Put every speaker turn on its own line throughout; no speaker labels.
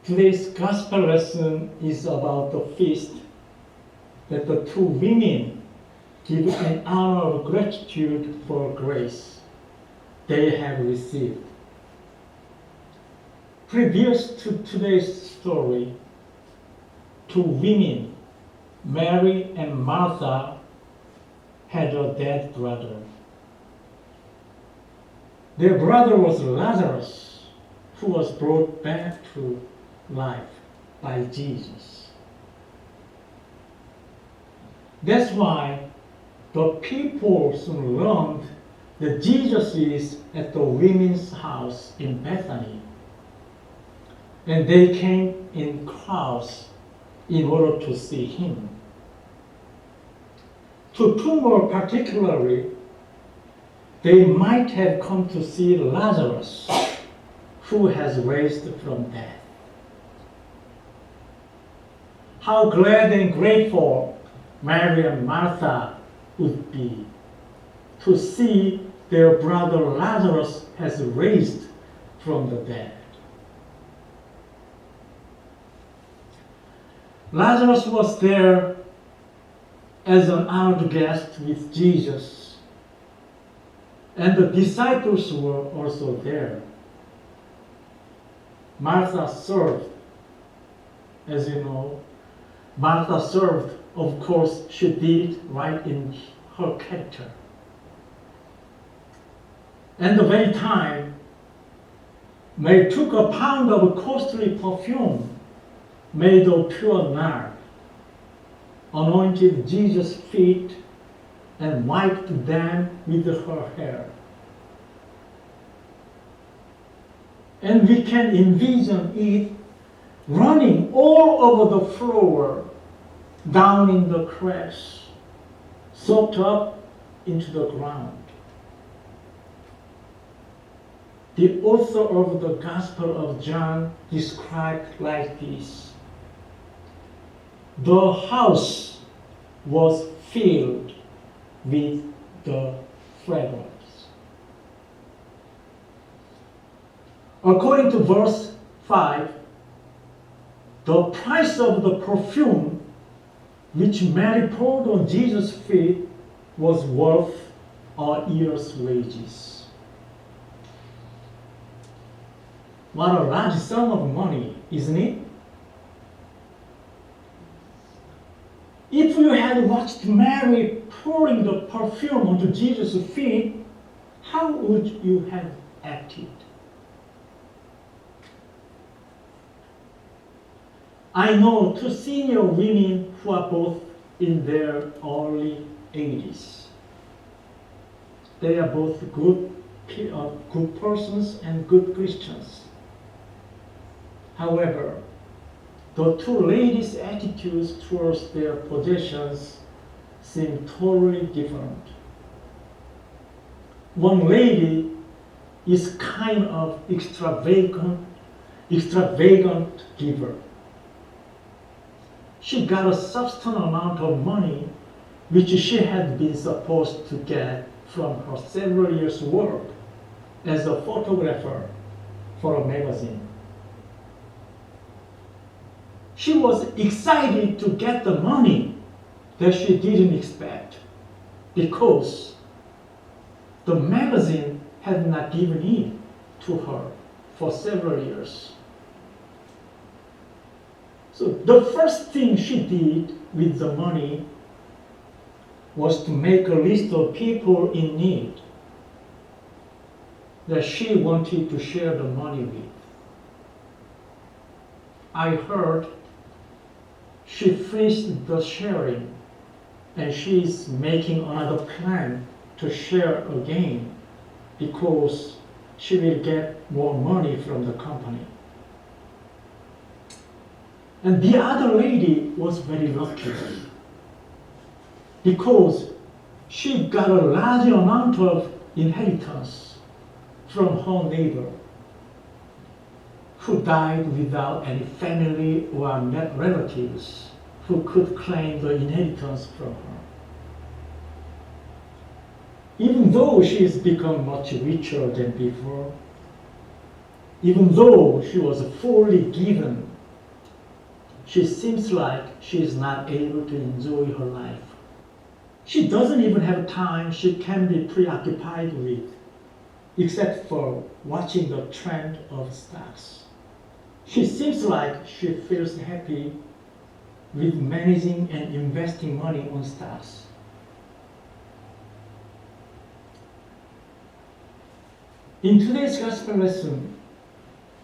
Today's gospel lesson is about the feast that the two women give in honor of gratitude for grace they have received. Previous to today's story, two women, Mary and Martha, had a dead brother. Their brother was Lazarus, who was brought back to life by Jesus. That's why the people soon learned that Jesus is at the women's house in Bethany. And they came in crowds in order to see him. To two more particularly, they might have come to see Lazarus, who has raised from death. How glad and grateful Mary and Martha would be to see their brother Lazarus has raised from the dead. Lazarus was there as an honored guest with Jesus, and the disciples were also there. Martha served. As you know, Martha served. Of course, she did it right in her character. And the very time, Mary took a pound of costly perfume made of pure nard, anointed Jesus' feet, and wiped them with her hair. And we can envision it running all over the floor, down in the cracks, soaked up into the ground. The author of the Gospel of John described like this: the house was filled with the fragrance. According to verse 5, the price of the perfume which Mary poured on Jesus' feet was worth a year's wages. What a large sum of money, isn't it? If you had watched Mary pouring the perfume onto Jesus' feet, how would you have acted? I know two senior women who are both in their early 80s. They are both good persons and good Christians. However, the two ladies' attitudes towards their possessions seem totally different. One lady is kind of extravagant giver. She got a substantial amount of money which she had been supposed to get from her several years' work as a photographer for a magazine. She was excited to get the money that she didn't expect because the magazine had not given it to her for several years. So the first thing she did with the money was to make a list of people in need that she wanted to share the money with. I heard she finished the sharing and she's making another plan to share again because she will get more money from the company. And the other lady was very lucky because she got a large amount of inheritance from her neighbor who died without any family or relatives who could claim the inheritance from her. Even though she has become much richer than before, even though she was fully given she seems like she is not able to enjoy her life. She doesn't even have time she can be preoccupied with, except for watching the trend of stocks. She seems like she feels happy with managing and investing money on stocks. In today's gospel lesson,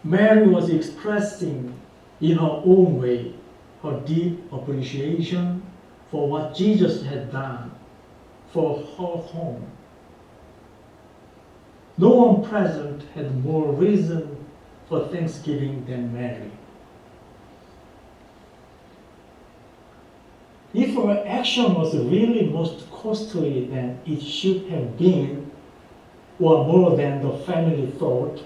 Mary was expressing in her own way her deep appreciation for what Jesus had done for her home. No one present had more reason for thanksgiving than Mary. If her action was really most costly than it should have been, or more than the family thought,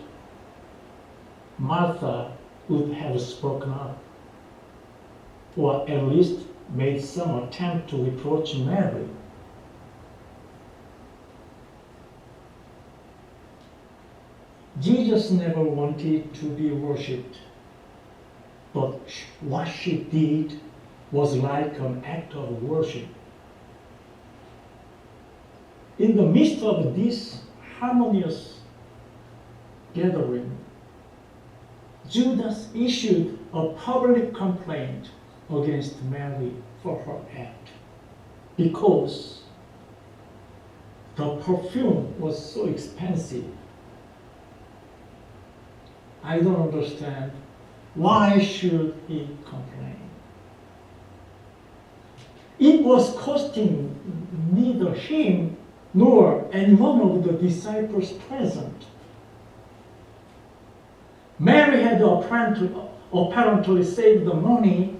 Martha would have spoken up, or at least made some attempt to reproach Mary. Jesus never wanted to be worshipped, but what she did was like an act of worship. In the midst of this harmonious gathering, Judas issued a public complaint against Mary for her act because the perfume was so expensive. I don't understand. Why should he complain? It was costing neither him nor any one of the disciples present. Mary had apparently saved the money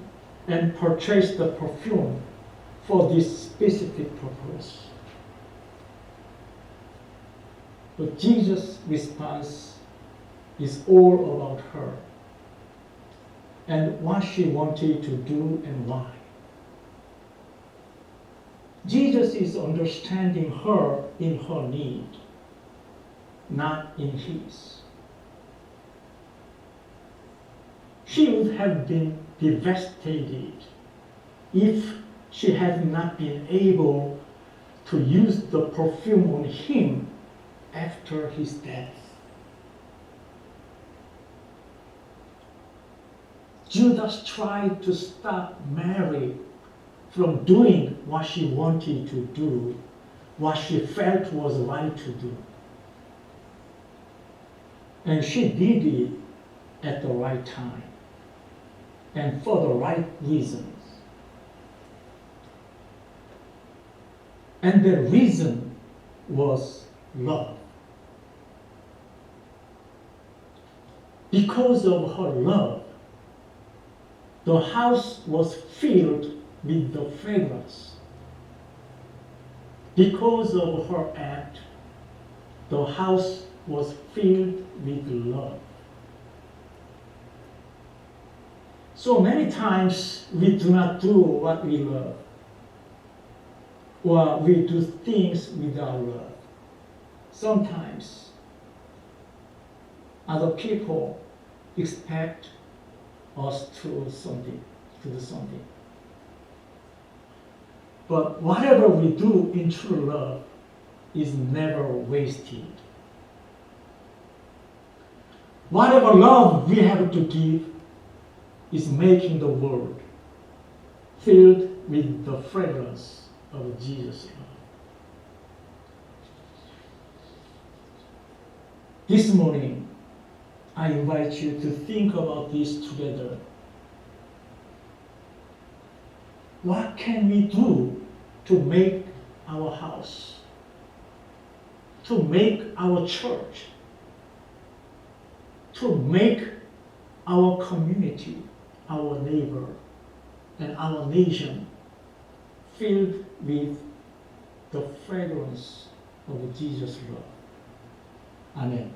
and purchased the perfume for this specific purpose. But Jesus' response is all about her and what she wanted to do and why. Jesus is understanding her in her need, not in his. She would have been devastated if she had not been able to use the perfume on him after his death. Judas tried to stop Mary from doing what she wanted to do, what she felt was right to do. And she did it at the right time and for the right reasons. And the reason was love. Because of her love, the house was filled with the fragrance. Because of her act, the house was filled with love. So many times we do not do what we love, or we do things without love. Sometimes other people expect us to do something. But whatever we do in true love is never wasted. Whatever love we have to give is making the world filled with the fragrance of Jesus' love. This morning, I invite you to think about this together. What can we do to make our house, to make our church, to make our community, our neighbor, and our nation filled with the fragrance of Jesus' love? Amen.